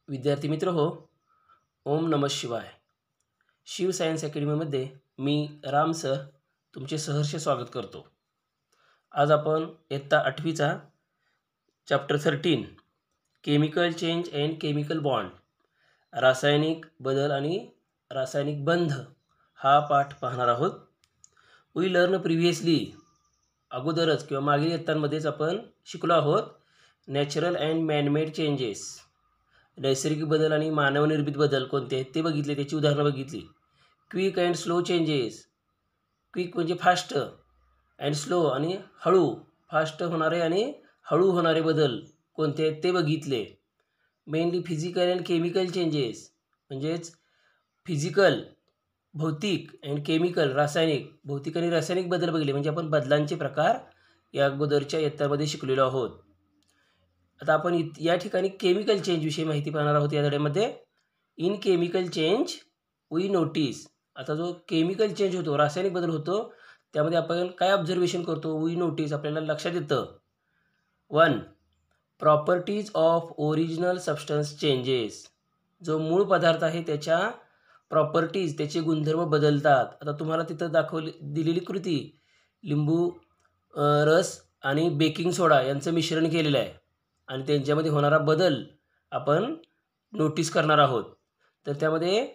विद्यार्थी मित्र हो, ओम नमः शिवाय. शिव सायन्स अकॅडमीमध्ये मी राम सर तुमचे सहर्ष स्वागत करतो. आज आपण इयत्ता 8वीचा chapter 13 chemical change and chemical bond, रासायनिक बदल आणि रासायनिक बंध हा पाठ पाहणार आहोत. वी लर्न प्रिव्हियसली, अगोदरच किंवा मागील इयत्तांमध्येच आपण शिकलो आहोत नॅचरल अँड मॅनमेड चेंजेस. नैसर्गिक बदल आणि मानवनिर्मित बदल कोणते आहेत ते बघितले, त्याची उदाहरणं बघितली. Quick and slow changes, quick म्हणजे फास्ट अँड स्लो आणि हळू, फास्ट होणारे आणि हळू होणारे बदल कोणते आहेत ते बघितले. Mainly physical and chemical changes म्हणजेच फिजिकल भौतिक अँड केमिकल रासायनिक, भौतिक आणि रासायनिक बदल बघितले. म्हणजे आपण बदलांचे प्रकार या अगोदरच्या इयत्तामध्ये शिकलेलो आहोत. आता आपण या ठिकाणी केमिकल चेंज विषयी माहिती पाहणार आहोत या धड्यामध्ये. In chemical change we notice, आता जो केमिकल चेंज होतो, रासायनिक बदल होतो, त्यामध्ये आपण काय ऑब्झर्वेशन करतो, वी नोटीस आपल्याला लक्षात येतं. 1. Properties of original substance changes, जो मूळ पदार्थ आहे त्याच्या प्रॉपर्टीज, त्याचे गुणधर्म बदलतात. आता तुम्हाला तिथं दिलेली कृती लिंबू रस आणि बेकिंग सोडा यांचं मिश्रण केलेलं आहे आणि त्यांच्यामध्ये होणारा बदल आपण नोटीस करणार आहोत. तर त्यामध्ये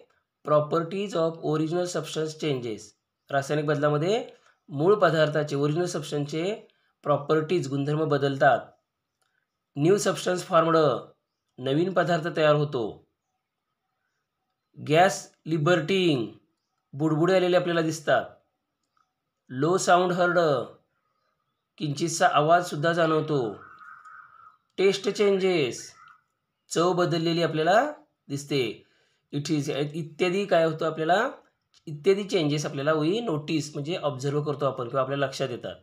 properties of original substance changes, रासायनिक बदलामध्ये मूळ पदार्थाचे, ओरिजिनल सबस्टन्सचे प्रॉपर्टीज, गुणधर्म बदलतात. न्यू सबस्टन्स फॉर्मड, नवीन पदार्थ तयार होतो. गॅस लिबर्टिंग, बुडबुडे आलेले आपल्याला दिसतात. लो साऊंड हर्ड, किंचितसा आवाजसुद्धा जाणवतो. टेस्ट चेंजेस, चव बदललेली आपल्याला दिसते. इट इज इत्यादी काय होतं आपल्याला, इत्यादी चेंजेस आपल्याला वी नोटीस म्हणजे ऑब्झर्व करतो आपण किंवा आपल्या लक्षात येतात.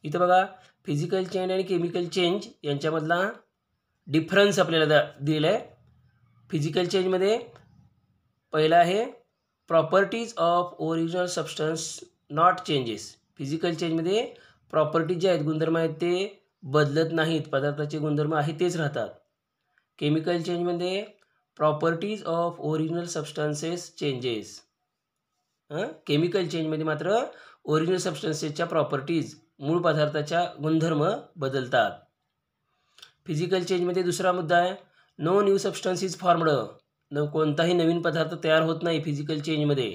इथं बघा फिजिकल चेंज आणि केमिकल चेंज यांच्यामधला डिफरन्स आपल्याला दिलेला आहे. फिजिकल चेंजमध्ये पहिला आहे properties of original substance not changes. Physical चेंजमध्ये प्रॉपर्टीज जे आहेत, गुणधर्म आहेत, ते बदलत नाहीत, पदार्थाचे गुणधर्म आहेत तेच राहतात. केमिकल चेंजमध्ये properties of original substances changes. Chemical चेंजमध्ये मात्र ओरिजिनल सबस्टन्सेसच्या प्रॉपर्टीज, मूळ पदार्थाच्या गुणधर्म बदलतात. फिजिकल चेंजमध्ये दुसरा मुद्दा आहे no new substance is formed, कोणताही नवीन पदार्थ तयार होत नाही फिजिकल चेंजमध्ये.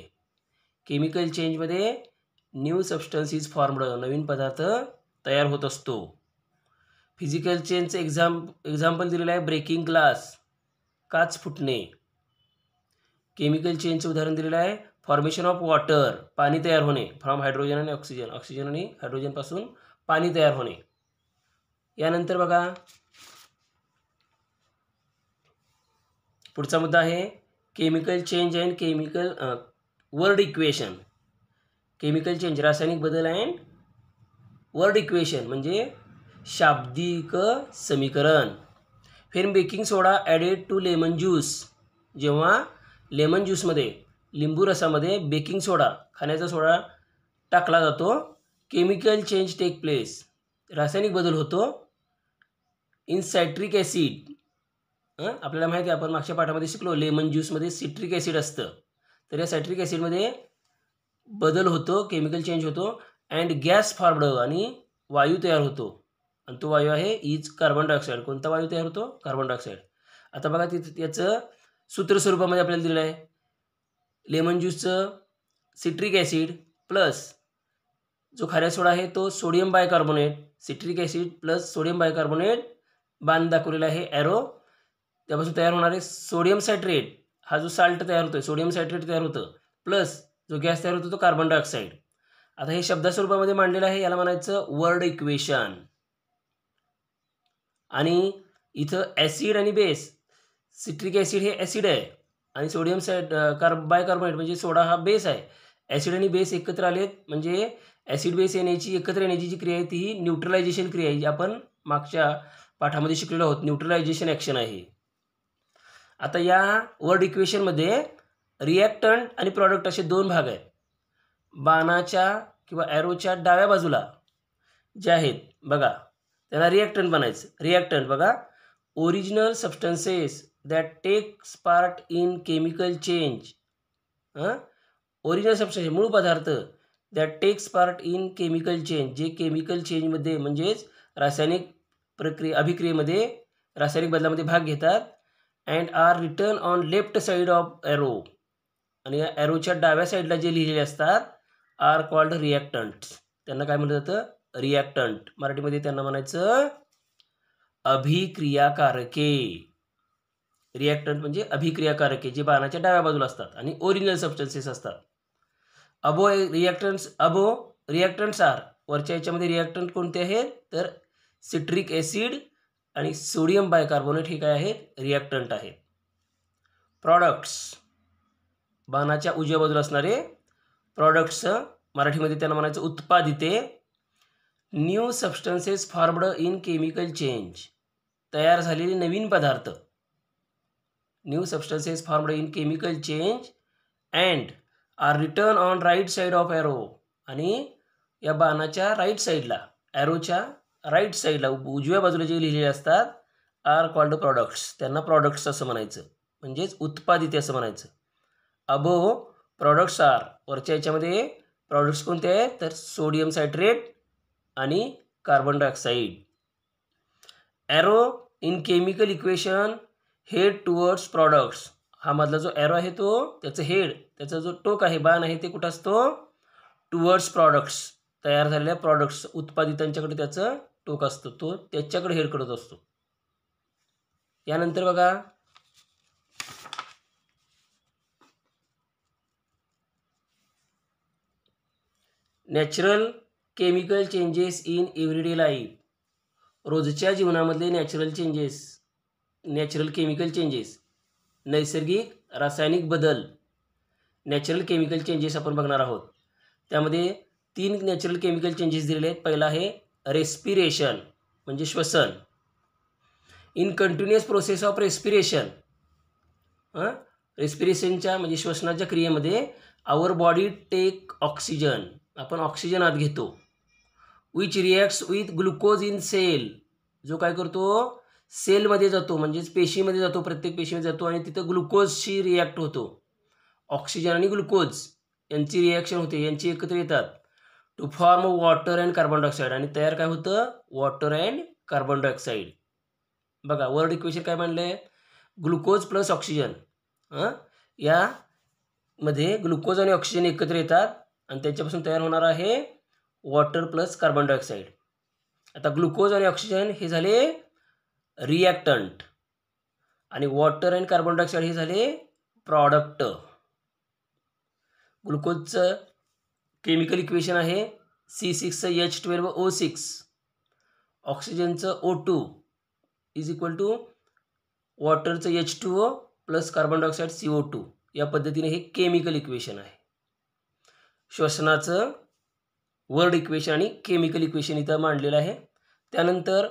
केमिकल चेंजमध्ये न्यू सबस्टन्स इज फॉर्मड, नवीन पदार्थ तयार होत असतो. फिजिकल चेंजचं एक्झाम्पल दिलेलं आहे ब्रेकिंग ग्लास, काच फुटणे. केमिकल चेंजचं उदाहरण दिलेलं आहे फॉर्मेशन ऑफ वॉटर, पाणी तयार होणे, फ्रॉम हायड्रोजन आणि ऑक्सिजन, ऑक्सिजन आणि हायड्रोजनपासून पाणी तयार होणे. यानंतर बघा पुढचा मुद्दा आहे chemical change and chemical word equation. Chemical change, रासायनिक बदल अँड वर्ड इक्वेशन म्हणजे शाब्दिक समीकरण. फिर baking soda added to lemon juice, जेव्हा लेमन ज्यूसमध्ये, लिंबू रसामध्ये बेकिंग सोडा, खाण्याचा सोडा टाकला जातो, केमिकल चेंज टेक प्लेस, रासायनिक बदल होतो. इन सायट्रिक ॲसिड, आपल्याला माहिती आहे, आपण मागच्या पाठामध्ये शिकलो लेमन ज्यूसमध्ये सिट्रिक ॲसिड असतं, तर या सायट्रिक ॲसिडमध्ये बदल होतो, केमिकल चेंज होतो. अँड गॅस फॉर्मड, आणि वायू तयार होतो, आणि तो वायू आहे इज कार्बन डायऑक्साईड. कोणता वायू तयार होतो? Carbon dioxide. आता बघा याचं सूत्र स्वरूपामध्ये आपल्याला दिलेलं आहे लेमन ज्यूसचं सिट्रिक ॲसिड प्लस जो खाऱ्या सोडा आहे तो sodium bicarbonate, citric acid plus sodium bicarbonate, बाण दाखवलेला आहे ॲरो, त्यापासून तयार होणारे सोडियम सायट्रेट, हा जो साल्ट तयार होतो सोडियम सायट्रेट तयार होतं, प्लस जो गॅस तयार होतो तो कार्बन डायऑक्साईड. आता हे शब्दस्वरूपामध्ये मांडलेलं आहे, याला म्हणायचं वर्ड इक्वेशन. आणि इथं ॲसिड आणि बेस, सिट्रिक ॲसिड हे ॲसिड आहे आणि सोडियम बायकार्बोनेट म्हणजे सोडा हा बेस आहे. ॲसिड आणि बेस एकत्र आलेत म्हणजे ॲसिड बेस एकत्र येण्याची जी क्रिया आहे ती न्यूट्रलायझेशन क्रिया आहे, जी आपण मागच्या पाठामध्ये शिकलेलो आहोत. न्यूट्रलायझेशन ॲक्शन आहे. आता या वर्ड इक्वेशनमध्ये रिॲक्टंट आणि प्रॉडक्ट असे दोन भाग आहेत. बाणाच्या किंवा ॲरोच्या डाव्या बाजूला जे आहेत बघा, त्यांना रिॲक्टंट बनायचं. रिॲक्टंट बघा, original substances that takes part in chemical change. Original substance मूळ पदार्थ that takes part in chemical change, जे केमिकल चेंजमध्ये म्हणजेच रासायनिक अभिक्रियेमध्ये रासायनिक बदलामध्ये भाग घेतात. And are written on left side of arrow, आणि या एरोच्या डाव्या साईडला जे लिहिलेले असतात आर कॉल्ड रिॲक्टंट्स. त्यांना काय म्हटलं जातं? रिॲक्टंट. मराठीमध्ये त्यांना म्हणायचं अभिक्रियाकारके. रिॲक्टंट म्हणजे अभिक्रियाकारके, जे बाणाच्या डाव्या बाजूला असतात आणि ओरिजिनल सबस्टन्सेस असतात. अबो रिॲक्टंट्स आर, वरच्या याच्यामध्ये रिॲक्टंट कोणते आहेत तर सिट्रिक ॲसिड आणि सोडियम बायकार्बोनेट हे काय आहेत? रिॲक्टंट आहेत. प्रॉडक्ट्स, बाणाच्या उजव्या बाजूला असणारे प्रॉडक्ट्स, मराठीमध्ये त्यांना म्हणायचं उत्पादिते. New substances formed in chemical change, तयार झालेले नवीन पदार्थ. New substances formed in chemical change and are written on right side of arrow, आणि या बाणाच्या राईट साईडला, एरोच्या राईट साईडला उजव्या बाजूला जे लिहिलेले असतात आर कॉल्ड प्रॉडक्ट्स, त्यांना प्रॉडक्ट्स असं म्हणायचं, म्हणजेच उत्पादिते असं म्हणायचं. अबो प्रॉडक्ट्स आर, वरच्या याच्यामध्ये प्रॉडक्ट्स कोणते आहेत तर सोडियम सायट्रेट आणि carbon dioxide. Arrow in chemical equation head towards products, हा मधला जो एरो आहे तो त्याचं हेड, त्याचा जो टोक आहे बाण आहे ते कुठं असतो? टुवर्ड्स प्रॉडक्ट्स, तयार झालेल्या प्रॉडक्ट्स उत्पादितांच्याकडे त्याचं टोक असतो, तो त्याच्याकडे हेड करत असतो. यानंतर बघा natural chemical changes in everyday life, रोजच्या जीवनामधले नॅचरल केमिकल चेंजेस, नैसर्गिक रासायनिक बदल, नॅचरल केमिकल चेंजेस आपण बघणार आहोत. त्यामध्ये 3 नॅचरल केमिकल चेंजेस दिलेले आहेत. पहिला आहे रेस्पिरेशन म्हणजे श्वसन. In continuous process of respiration, रेस्पिरेशनच्या म्हणजे श्वसनाच्या क्रियेमध्ये आवर बॉडी टेक ऑक्सिजन, आपण ऑक्सिजन आत घेतो. Which reacts with glucose in cell, जो काय करतो सेलमध्ये जातो म्हणजेच पेशीमध्ये जातो, प्रत्येक पेशीमध्ये जातो आणि तिथं ग्लुकोजशी रिॲक्ट होतो. ऑक्सिजन आणि ग्लुकोज यांची रिॲक्शन होते, यांची एकत्र येतात to form water and carbon dioxide, आणि तयार काय होतं? Water and carbon dioxide. बघा वर्ड इक्वेशन काय म्हणलं? Glucose plus oxygen. यामध्ये ग्लुकोज आणि ऑक्सिजन एकत्र येतात आणि त्यांच्यापासून तयार होणार आहे वॉटर प्लस कार्बन डायऑक्साईड. आता ग्लुकोज आणि ऑक्सिजन हे झाले रिॲक्टंट आणि वॉटर अँड कार्बन डायऑक्साईड हे झाले प्रॉडक्ट. ग्लुकोजचं केमिकल इक्वेशन आहे C6H12O6, ऑक्सिजनचं O2 इज इक्वल टू वॉटरचं H2O plus carbon dioxide CO2. या पद्धतीने हे केमिकल इक्वेशन आहे. श्वसनाचं वर्ड इक्वेशन आणि केमिकल इक्वेशन इथं मांडलेलं आहे. त्यानंतर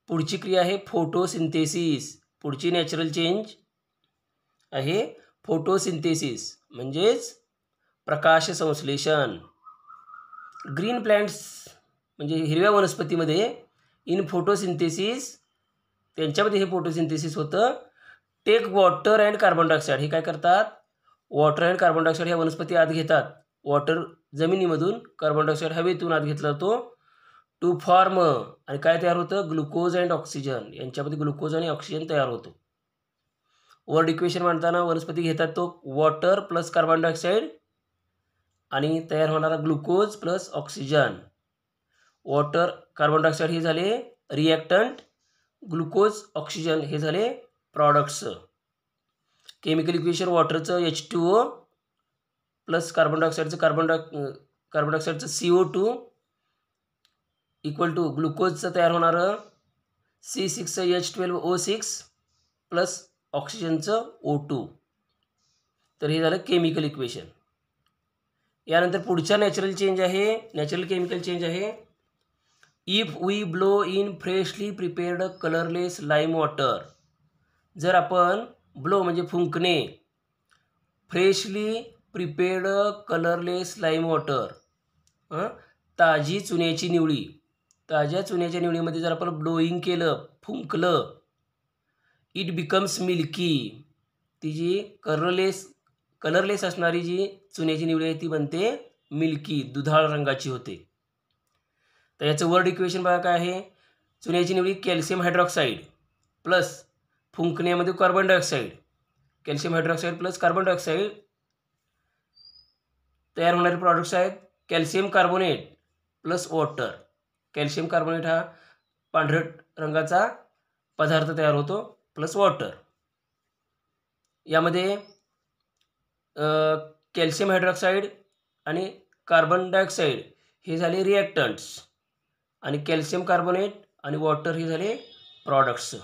पुढची क्रिया आहे फोटोसिंथेसिस. पुढची नॅचरल चेंज आहे फोटोसिंथेसिस म्हणजेच प्रकाश संश्लेषण. ग्रीन प्लॅन्ट्स म्हणजे हिरव्या वनस्पतीमध्ये इन फोटोसिंथेसिस, त्यांच्यामध्ये हे फोटोसिंथेसिस होतं. Take water and carbon dioxide, हे काय करतात? वॉटर अँड कार्बन डायऑक्साईड ह्या वनस्पती आत घेतात. वॉटर जमिनीमधून, कार्बन डायऑक्साईड हवेतून आत घेतला जातो टू फॉर्म, आणि काय तयार होतं? ग्लुकोज अँड ऑक्सिजन, यांच्यामध्ये ग्लुकोज आणि ऑक्सिजन तयार होतो. वर्ड इक्वेशन मांडताना वनस्पती घेतात तो वॉटर प्लस कार्बन डायऑक्साईड आणि तयार होणारा glucose plus oxygen. Water carbon dioxide हे झाले रिॲक्टंट, ग्लुकोज ऑक्सिजन हे झाले प्रॉडक्ट्स. केमिकल इक्वेशन वॉटरचं H2O प्लस कार्बन डायऑक्साईडचं CO2 इक्वल टू ग्लुकोजचं तयार होणारं C6H12O6 प्लस ऑक्सिजनचं O2. तर हे झालं केमिकल इक्वेशन. यानंतर पुढचा नॅचरल केमिकल चेंज आहे if we blow in freshly prepared colourless lime water. जर आपण ब्लो म्हणजे फुंकणे, freshly prepared colourless lime water, ताजी चुन्याची निवळी, ताज्या चुन्याच्या निवळीमध्ये जर आपण ब्लोईंग केलं, फुंकलं, इट बिकम्स मिल्की. ती जी कलरलेस असणारी जी चुन्याची निवडी आहे ती बनते मिल्की, दुधाळ रंगाची होते. तर याचं वर्ड इक्वेशन बघा काय आहे. चुन्याची निवडी कॅल्शियम हायड्रॉक्साईड प्लस फुंकण्यामध्ये carbon dioxide, calcium hydroxide plus carbon dioxide तयार होणारे प्रॉडक्ट्स आहेत calcium carbonate plus water. Calcium carbonate हा पांढरट रंगाचा पदार्थ तयार होतो प्लस वॉटर. यामध्ये कॅल्शियम हायड्रॉक्साईड आणि कार्बन डायऑक्साईड हे झाले रिॲक्टंट्स आणि कॅल्शियम कार्बोनेट आणि वॉटर हे झाले प्रॉडक्ट्स.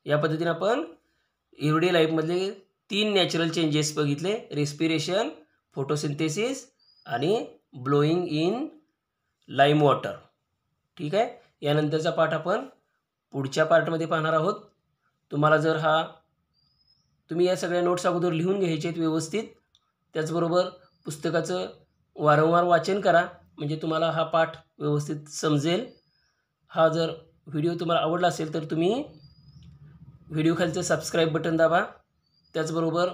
या पद्धतीने आपण एव्हरीडे लाईफमधले 3 नॅचरल चेंजेस बघितले. रेस्पिरेशन, फोटोसिंथेसिस आणि ब्लोईंग इन लाईम वॉटर. ठीक आहे. यानंतरचा पाठ आपण पुढच्या पार्टमध्ये पाहणार आहोत. तुम्हाला जर तुम्ही या सगळ्या नोट्स अगोदर लिहून घ्यायचे आहेत व्यवस्थित. त्याचबरोबर पुस्तकाचं वारंवार वाचन करा म्हणजे तुम्हाला हा पाठ व्यवस्थित समजेल. हा जर व्हिडिओ तुम्हाला आवडला असेल तर तुम्ही व्हिडिओ खालचं सबस्क्राईब बटन दाबा. त्याचबरोबर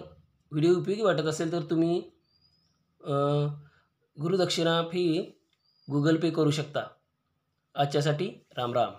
व्हिडिओ उपयोगी वाटत असेल तर तुम्ही गुरुदक्षिणा फी गुगल पे करू शकता. आजच्यासाठी राम राम.